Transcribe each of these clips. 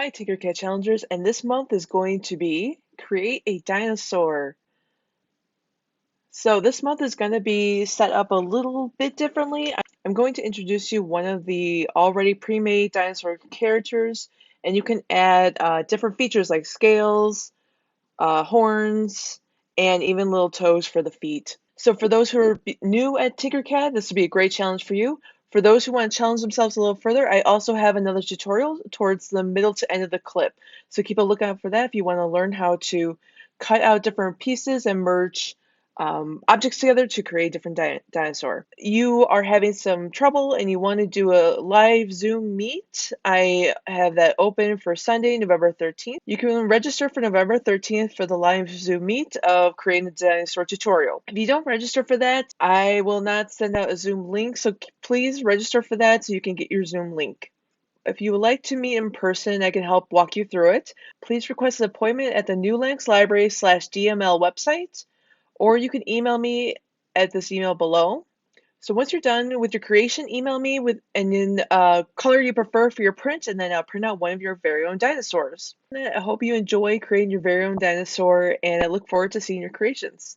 Hi, TinkerCAD Challengers, and this month is going to be create a dinosaur. So this month is going to be set up a little bit differently. I'm going to introduce you one of the already pre-made dinosaur characters, and you can add different features like scales, horns, and even little toes for the feet. So for those who are new at TinkerCAD, this would be a great challenge for you. For those who want to challenge themselves a little further, I also have another tutorial towards the middle to end of the clip. So keep a lookout for that if you want to learn how to cut out different pieces and merge objects together to create a different dinosaur. You are having some trouble and you want to do a live Zoom meet. I have that open for Sunday, November 13th. You can register for November 13th for the live Zoom meet of creating the dinosaur tutorial. If you don't register for that, I will not send out a Zoom link, so please register for that so you can get your Zoom link. If you would like to meet in person, I can help walk you through it. Please request an appointment at the New Linux Library/DML website, or you can email me at this email below. So once you're done with your creation, email me with and in color you prefer for your print, and then I'll print out one of your very own dinosaurs. I hope you enjoy creating your very own dinosaur, and I look forward to seeing your creations.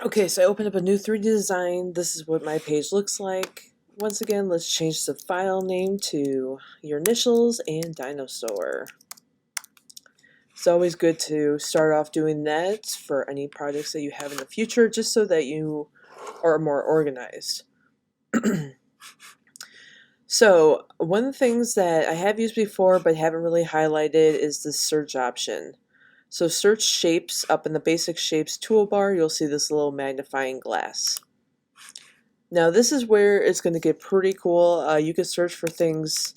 Okay, so I opened up a new 3D design. This is what my page looks like. Once again, let's change the file name to your initials and dinosaur. It's always good to start off doing that for any projects that you have in the future, just so that you are more organized. So one of the things that I have used before but haven't really highlighted is the search option. So search shapes, up in the basic shapes toolbar, you'll see this little magnifying glass. Now this is where it's going to get pretty cool. You can search for things.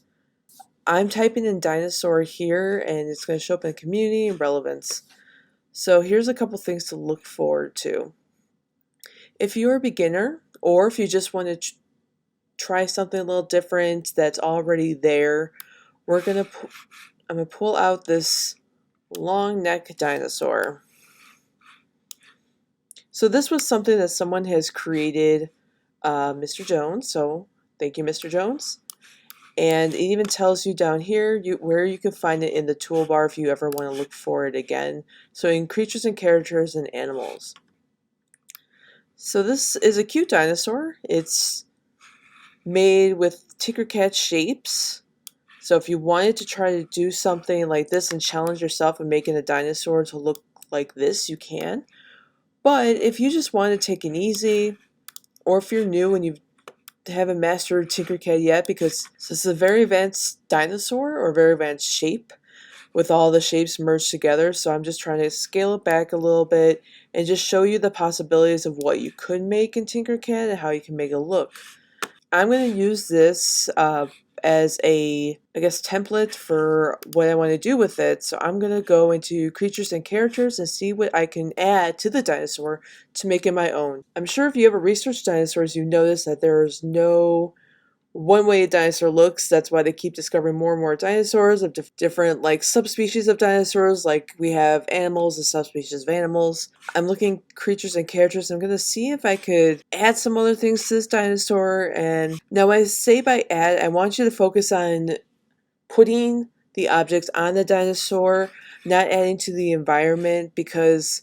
I'm typing in dinosaur here and it's going to show up in community and relevance. So here's a couple things to look forward to. If you're a beginner, or if you just want to try something a little different that's already there, I'm gonna pull out this long neck dinosaur. So this was something that someone has created, Mr. Jones. So thank you, Mr. Jones. And it even tells you down here where you can find it in the toolbar if you ever want to look for it again. So in creatures and characters and animals. So this is a cute dinosaur. It's made with TinkerCAD shapes. So if you wanted to try to do something like this and challenge yourself in making a dinosaur to look like this, you can. But if you just want to take it easy, or if you're new and you haven't mastered TinkerCAD yet, because this is a very advanced dinosaur or very advanced shape with all the shapes merged together, so I'm just trying to scale it back a little bit and just show you the possibilities of what you could make in TinkerCAD and how you can make it look. I'm going to use this as a, I guess, template for what I want to do with it. So I'm going to go into creatures and characters and see what I can add to the dinosaur to make it my own. I'm sure if you ever researched dinosaurs, you notice that there's no one way a dinosaur looks. That's why they keep discovering more and more dinosaurs of different like subspecies of dinosaurs. Like we have animals and subspecies of animals. I'm looking creatures and characters. I'm going to see if I could add some other things to this dinosaur. And now when I say by add, I want you to focus on putting the objects on the dinosaur, not adding to the environment, because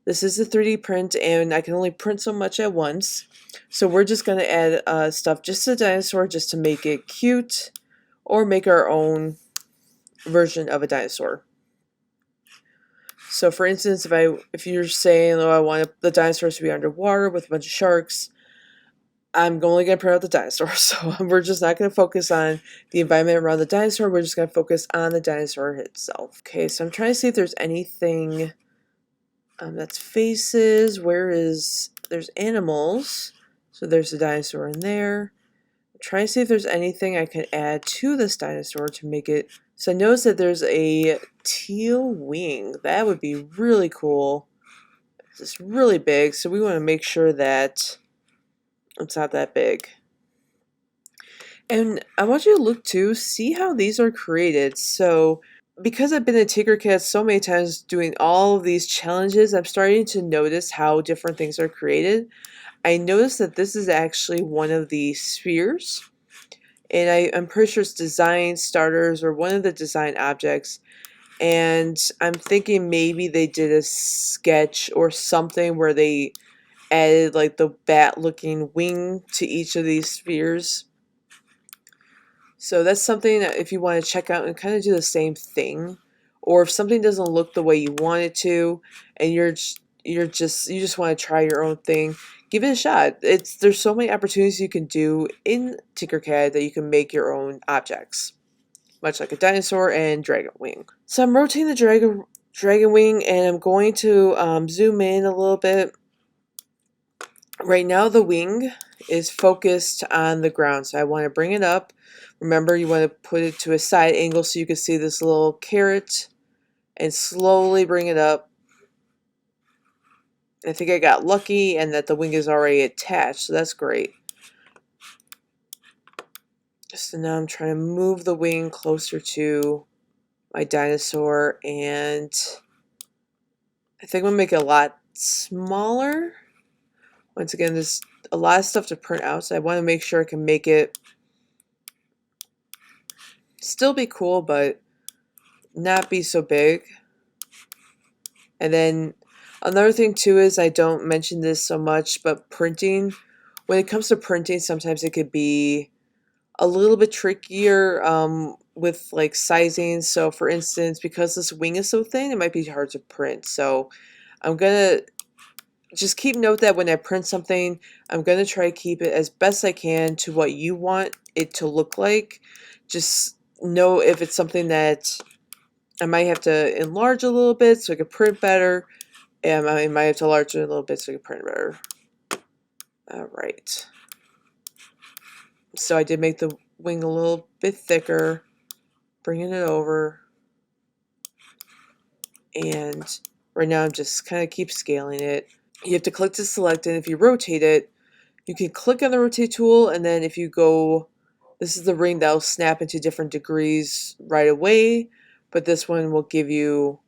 this is a 3D print and I can only print so much at once. So we're just going to add stuff just to the dinosaur just to make it cute, or make our own version of a dinosaur. So for instance, if you're saying, oh, I want the dinosaurs to be underwater with a bunch of sharks, I'm only going to print out the dinosaur. So we're just not going to focus on the environment around the dinosaur. We're just going to focus on the dinosaur itself. Okay, so I'm trying to see if there's anything that's faces. There's animals. So there's a dinosaur in there. I'm trying to see if there's anything I can add to this dinosaur to make it. So notice that there's a teal wing. That would be really cool. It's really big, so we want to make sure that it's not that big. And I want you to look too, see how these are created. So because I've been in TinkerCAD so many times doing all of these challenges, I'm starting to notice how different things are created. I noticed that this is actually one of the spheres, and I'm pretty sure it's design starters or one of the design objects. And I'm thinking maybe they did a sketch or something where they added like the bat looking wing to each of these spheres. So that's something that if you want to check out and kind of do the same thing, or if something doesn't look the way you want it to, and you just want to try your own thing, give it a shot. There's so many opportunities you can do in TinkerCAD that you can make your own objects, much like a dinosaur and dragon wing. So I'm rotating the dragon wing, and I'm going to zoom in a little bit. Right now the wing is focused on the ground, so I want to bring it up. Remember, you want to put it to a side angle so you can see this little carrot, and slowly bring it up. I think I got lucky and that the wing is already attached, so that's great. So now I'm trying to move the wing closer to my dinosaur, and I think I'm going to make it a lot smaller. Once again, there's a lot of stuff to print out, so I want to make sure I can make it still be cool, but not be so big. And then another thing too is, I don't mention this so much, but printing, when it comes to printing, sometimes it could be a little bit trickier with like sizing. So for instance, because this wing is so thin, it might be hard to print. So I'm gonna just keep note that when I print something, I'm gonna try to keep it as best I can to what you want it to look like. Just know if it's something that I might have to enlarge a little bit so I can print better, and I might have to enlarge it a little bit so I can print better. Alright. So I did make the wing a little bit thicker, bringing it over, and right now I'm just kind of keep scaling it. You have to click to select, and if you rotate it, you can click on the rotate tool, and then if you go, this is the ring that will snap into different degrees right away, but this one will give you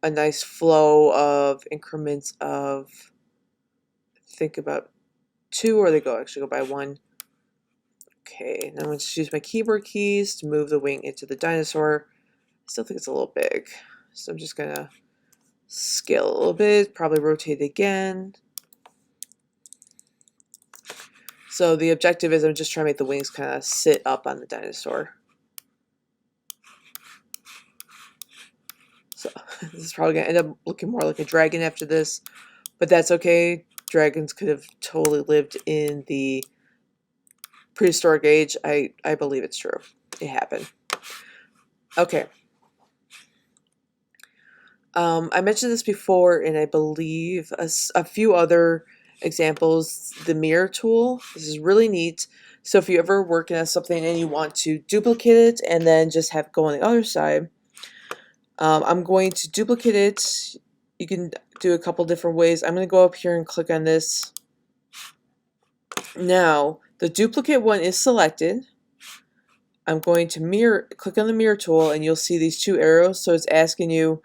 a nice flow of increments of, I think about 2, or they actually go by 1. Okay, now I'm going to use my keyboard keys to move the wing into the dinosaur. I still think it's a little big, so I'm just going to scale a little bit, probably rotate it again. So the objective is I'm just trying to make the wings kind of sit up on the dinosaur. So this is probably going to end up looking more like a dragon after this, but that's okay. Dragons could have totally lived in the prehistoric age. I believe it's true. It happened. Okay. I mentioned this before, and I believe a few other examples. The mirror tool. This is really neat. So if you ever work on something and you want to duplicate it and then just have it go on the other side, I'm going to duplicate it. You can do a couple different ways. I'm going to go up here and click on this. Now, the duplicate one is selected. I'm going to click on the mirror tool, and you'll see these 2 arrows. So it's asking you,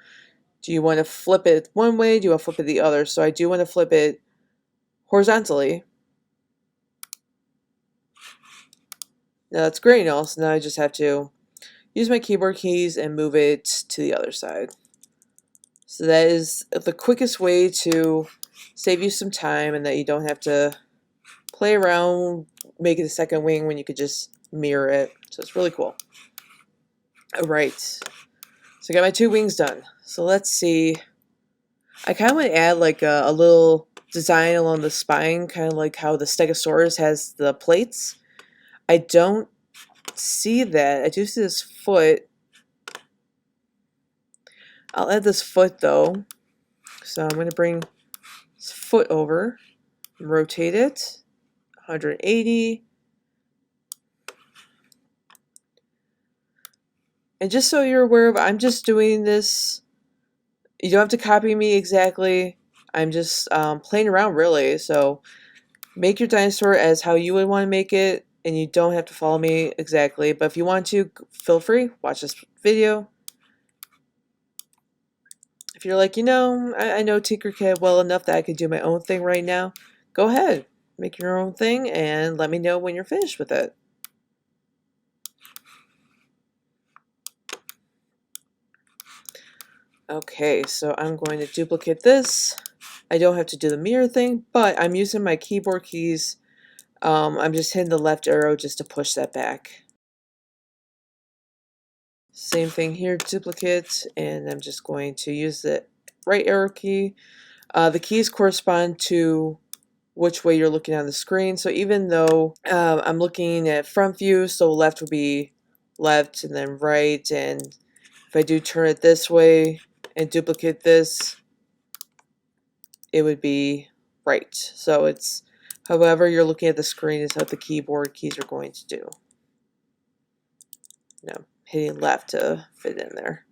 do you want to flip it one way? Do you want to flip it the other? So I do want to flip it horizontally. Now that's great and all, so now I just have to use my keyboard keys and move it to the other side. So that is the quickest way to save you some time, and that you don't have to play around making a second wing when you could just mirror it. So it's really cool. Alright, so I got my 2 wings done. So let's see. I kind of want to add like a little design along the spine, kind of like how the Stegosaurus has the plates. I don't see that. I do see this foot. I'll add this foot though. So I'm going to bring this foot over, rotate it 180. And just so you're aware of, I'm just doing this. You don't have to copy me exactly. I'm just playing around really. So make your dinosaur as how you would want to make it, and you don't have to follow me exactly. But if you want to, feel free. Watch this video. If you're like, I know TinkerCAD well enough that I could do my own thing right now, go ahead, make your own thing, and let me know when you're finished with it. Okay, so I'm going to duplicate this. I don't have to do the mirror thing, but I'm using my keyboard keys. I'm just hitting the left arrow just to push that back. Same thing here, duplicate, and I'm just going to use the right arrow key. The keys correspond to which way you're looking on the screen. So even though I'm looking at front view, so left would be left and then right, and if I do turn it this way and duplicate this, it would be right. So it's however you're looking at the screen is how the keyboard keys are going to do. Now, hitting left to fit in there.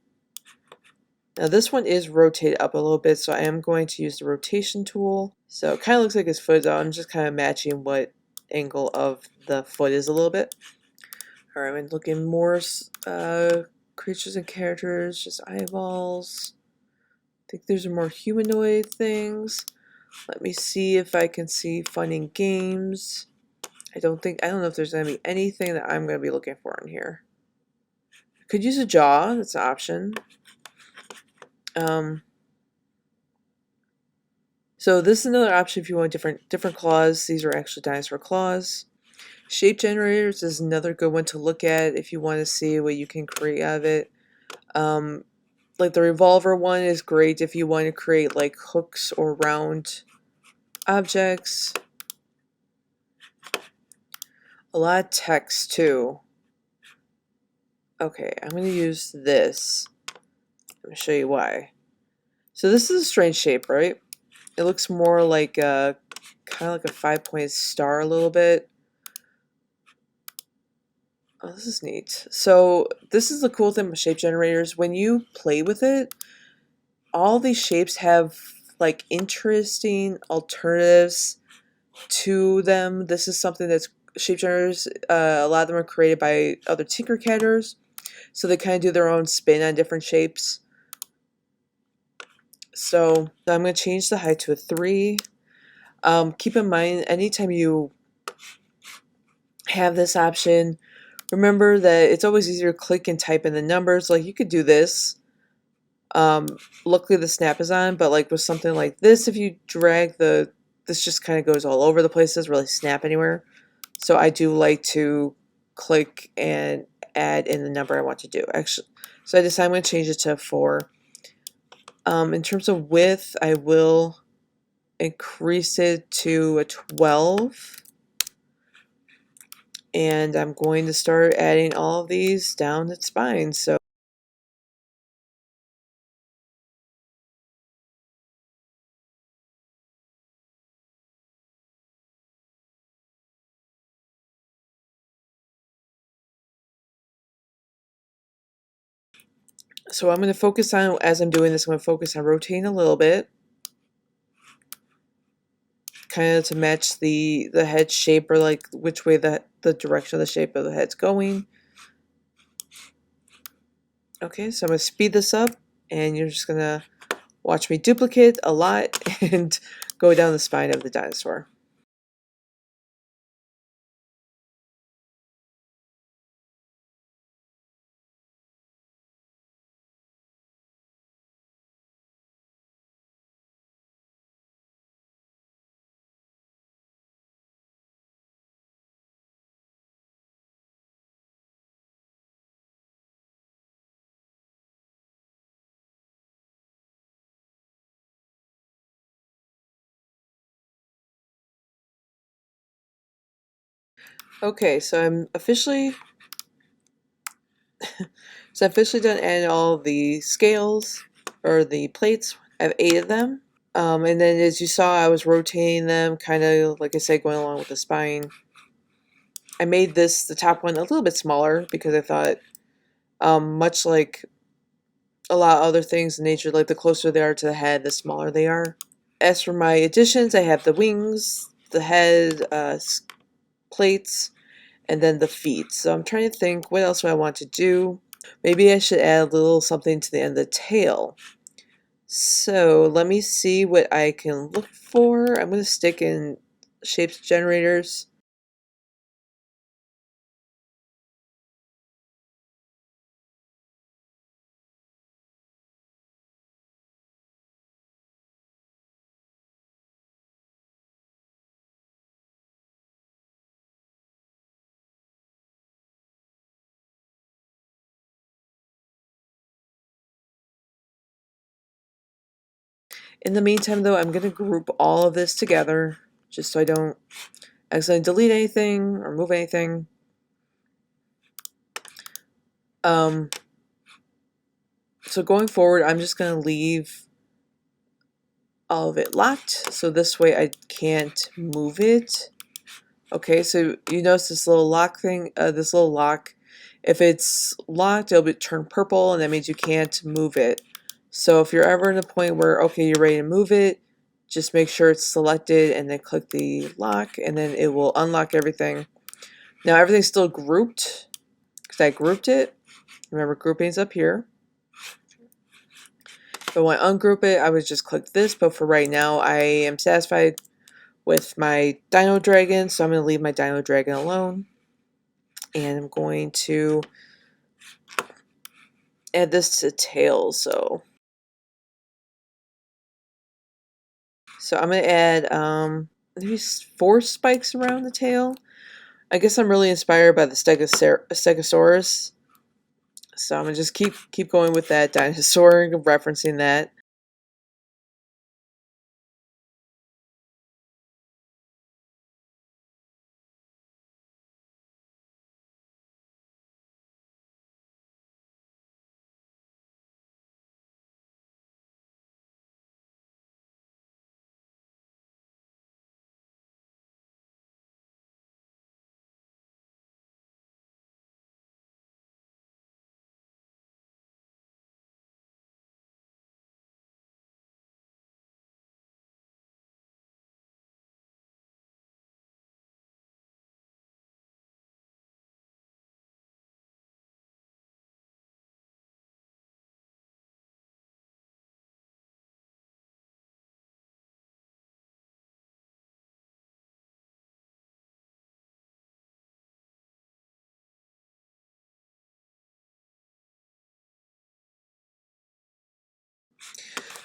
Now this one is rotated up a little bit, so I am going to use the rotation tool. So it kind of looks like his foot is out. I'm just kind of matching what angle of the foot is a little bit. Alright, I'm looking more creatures and characters, just eyeballs. I think there's more humanoid things. Let me see if I can see fun and games. I don't know if there's going to be anything that I'm going to be looking for in here. Could use a jaw, that's an option. So this is another option if you want different claws. These are actually dinosaur claws. Shape generators is another good one to look at if you want to see what you can create out of it. Like the revolver one is great if you want to create like hooks or round objects. A lot of text too. Okay, I'm going to use this. Let me show you why. So this is a strange shape, right? It looks more like a kind of like a 5-point star a little bit. Oh, this is neat. So this is the cool thing with shape generators. When you play with it, all these shapes have like interesting alternatives to them. This is something that's shape generators. A lot of them are created by other TinkerCADers, so they kind of do their own spin on different shapes. So I'm going to change the height to a 3. Keep in mind, anytime you have this option, remember that it's always easier to click and type in the numbers. Like you could do this. Luckily the snap is on, but like with something like this, if you drag this just kind of goes all over the place. It doesn't really snap anywhere. So I do like to click and add in the number I want to do. Actually, so I decided I'm going to change it to 4. In terms of width, I will increase it to a 12. And I'm going to start adding all of these down its spine. So I'm going to focus on, as I'm doing this, I'm going to focus on rotating a little bit, kind of to match the head shape, or like which way the direction of the shape of the head's going. Okay, so I'm going to speed this up, and you're just going to watch me duplicate a lot and go down the spine of the dinosaur. Okay, so I'm officially done adding all the scales, or the plates. I have 8 of them. And then as you saw, I was rotating them, kind of, like I said, going along with the spine. I made the top one, a little bit smaller because I thought, much like a lot of other things in nature, like the closer they are to the head, the smaller they are. As for my additions, I have the wings, the head, plates, and then the feet. So I'm trying to think, what else do I want to do? Maybe I should add a little something to the end of the tail. So let me see what I can look for. I'm going to stick in shapes generators. In the meantime, though, I'm going to group all of this together just so I don't accidentally delete anything or move anything. Um, so going forward, I'm just going to leave all of it locked, so this way I can't move it. Okay, so you notice this little lock thing, this little lock. If it's locked, it'll turn purple, and that means you can't move it. So if you're ever in a point where, okay, you're ready to move it, just make sure it's selected and then click the lock, and then it will unlock everything. Now everything's still grouped, because I grouped it. Remember, grouping's up here. If I want to ungroup it, I would just click this, but for right now, I am satisfied with my Dino Dragon, so I'm going to leave my Dino Dragon alone. And I'm going to add this to tail, so I'm going to add maybe 4 spikes around the tail. I guess I'm really inspired by the Stegosaurus, so I'm going to just keep going with that dinosaur, referencing that.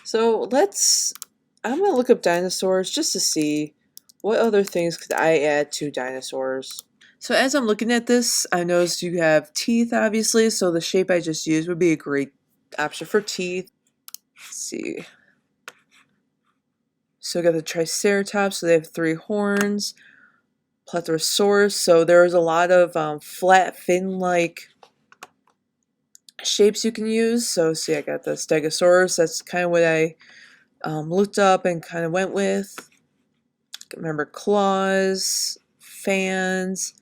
So I'm going to look up dinosaurs just to see what other things could I add to dinosaurs. So as I'm looking at this, I noticed you have teeth, obviously, so the shape I just used would be a great option for teeth. Let's see. So we got the Triceratops, so they have 3 horns. Plesiosaurus, so there's a lot of flat, fin-like shapes you can use. So see, I got the Stegosaurus. That's kind of what I looked up and kind of went with. Remember, claws, fans,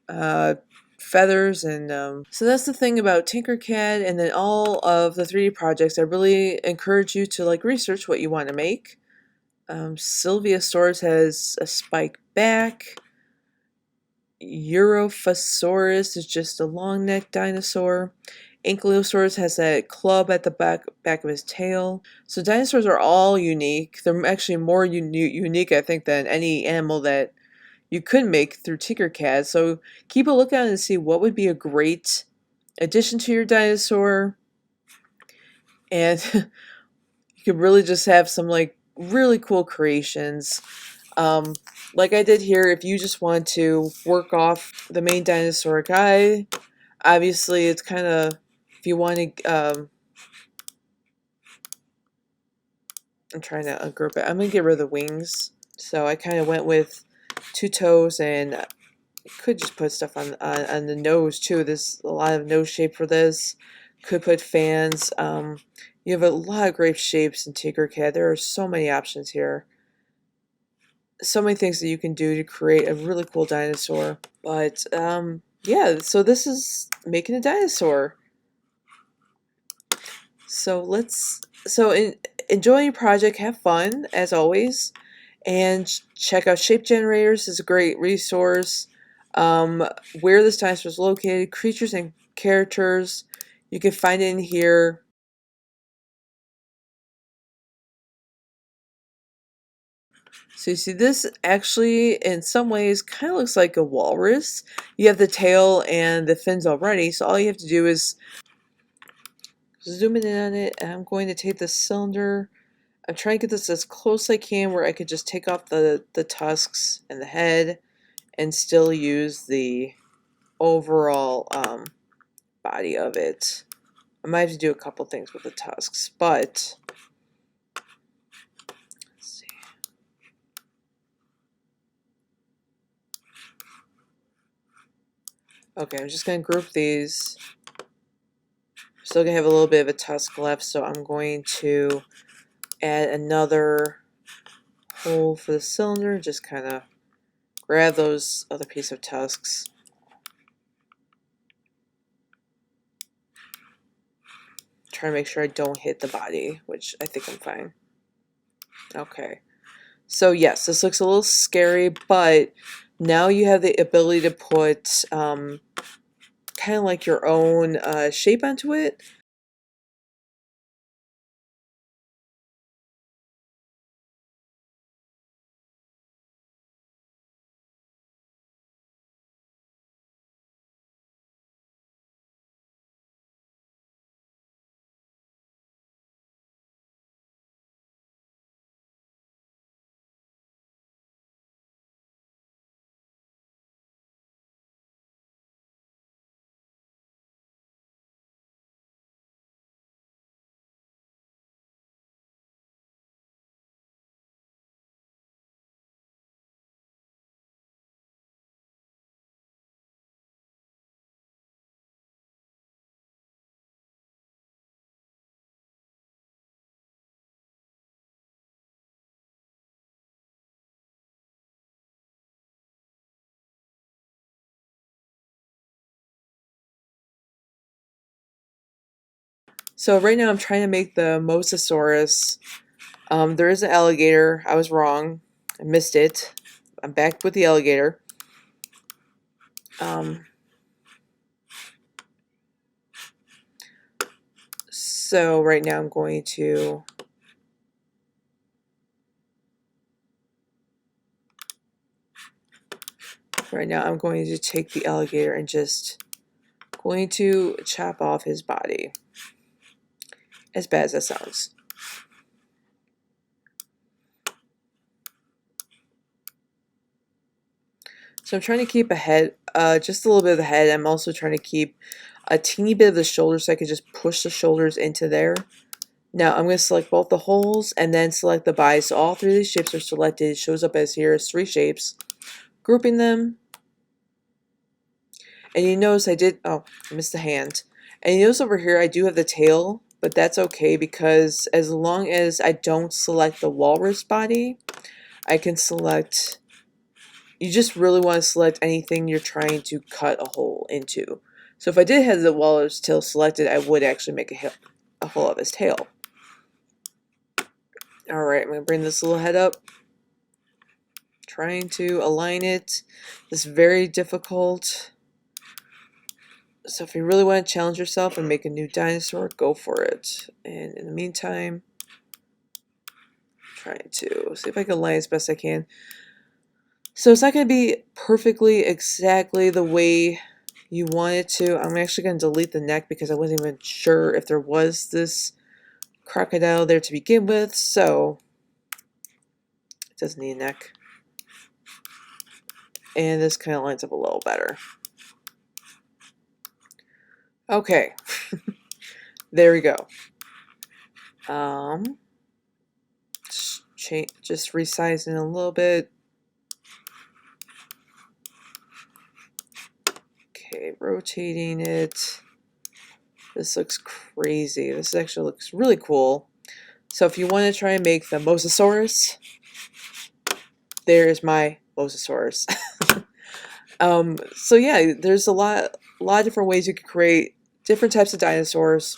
feathers, and so that's the thing about TinkerCAD, and then all of the 3D projects. I really encourage you to research what you want to make. Sylviosaurus has a spike back. Europhosaurus is just a long neck dinosaur. Ankylosaurus has that club at the back of his tail. So dinosaurs are all unique. They're actually more unique, I think, than any animal that you could make through TinkerCAD. So keep a lookout and see what would be a great addition to your dinosaur. And you could really just have some really cool creations. Like I did here, if you just want to work off the main dinosaur guy, obviously it's kind of, if you want to, I'm trying to ungroup it. I'm going to get rid of the wings. So I kind of went with 2 toes, and you could just put stuff on the nose too. There's a lot of nose shape for this. Could put fans. You have a lot of great shapes in TinkerCAD. There are so many options here. So many things that you can do to create a really cool dinosaur. But yeah, so this is making a dinosaur. So enjoy your project, have fun as always, and check out Shape Generators. Is a great resource. Where this dinosaur is located, creatures and characters, you can find it in here. So you see this actually in some ways kind of looks like a walrus. You have the tail and the fins already, so all you have to do is zoom in on it, and I'm going to take the cylinder. I'm trying to get this as close as I can where I could just take off the tusks and the head and still use the overall body of it. I might have to do a couple things with the tusks, but let's see. Okay, I'm just going to group these. Still going to have a little bit of a tusk left, so I'm going to add another hole for the cylinder. Just kind of grab those other piece of tusks. Try to make sure I don't hit the body, which I think I'm fine. Okay. So yes, this looks a little scary, but now you have the ability to put kind of like your own shape onto it. So right now I'm trying to make the mosasaurus. There is an alligator. I was wrong. I missed it. I'm back with the alligator. So right now I'm going to take the alligator and just going to chop off his body. As bad as that sounds. So I'm trying to keep a head, just a little bit of the head. I'm also trying to keep a teeny bit of the shoulders so I can just push the shoulders into there. Now I'm going to select both the holes and then select the body. So all three of these shapes are selected. It shows up as here as 3 shapes. Grouping them. And you notice I missed the hand. And you notice over here I do have the tail, but that's okay because as long as I don't select the walrus body, I can select, you just really want to select anything you're trying to cut a hole into. So if I did have the walrus tail selected, I would actually make a hole of his tail. Alright, I'm going to bring this little head up. Trying to align it. It's very difficult. So if you really want to challenge yourself and make a new dinosaur, go for it. And in the meantime, trying to see if I can align as best I can. So it's not going to be perfectly exactly the way you want it to. I'm actually going to delete the neck because I wasn't even sure if there was this crocodile there to begin with. So it doesn't need a neck. And this kind of lines up a little better. Okay. There we go. Just resizing a little bit. Okay, rotating it. This looks crazy. This actually looks really cool. So if you want to try and make the mosasaurus, there's my mosasaurus. So yeah, there's a lot of different ways you could create different types of dinosaurs.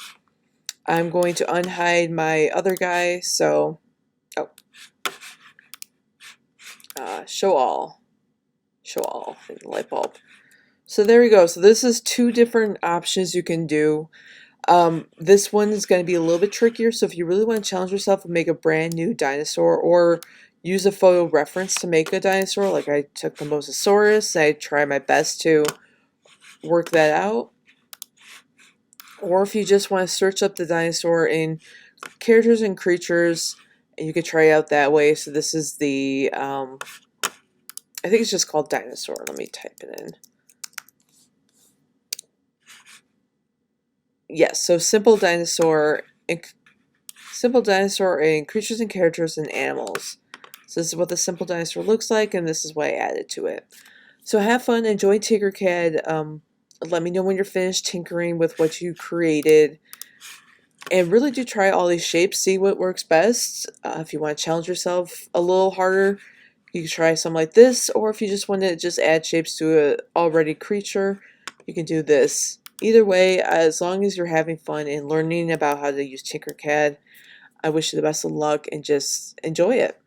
I'm going to unhide my other guy, so show all, light bulb. So there we go. So this is 2 different options you can do. This one is going to be a little bit trickier, so if you really want to challenge yourself and make a brand new dinosaur, or use a photo reference to make a dinosaur, like I took the Mosasaurus, I try my best to work that out. Or if you just want to search up the dinosaur in characters and creatures, and you could try out that way. So this is the, I think it's just called Dinosaur. Let me type it in. Yes, so simple dinosaur in creatures and characters and animals. So this is what the simple dinosaur looks like, and this is what I added to it. So have fun, enjoy TinkerCAD. Let me know when you're finished tinkering with what you created. And really do try all these shapes, see what works best. If you want to challenge yourself a little harder, you can try something like this, or if you just want to just add shapes to an already creature, you can do this. Either way, as long as you're having fun and learning about how to use TinkerCAD, I wish you the best of luck and just enjoy it.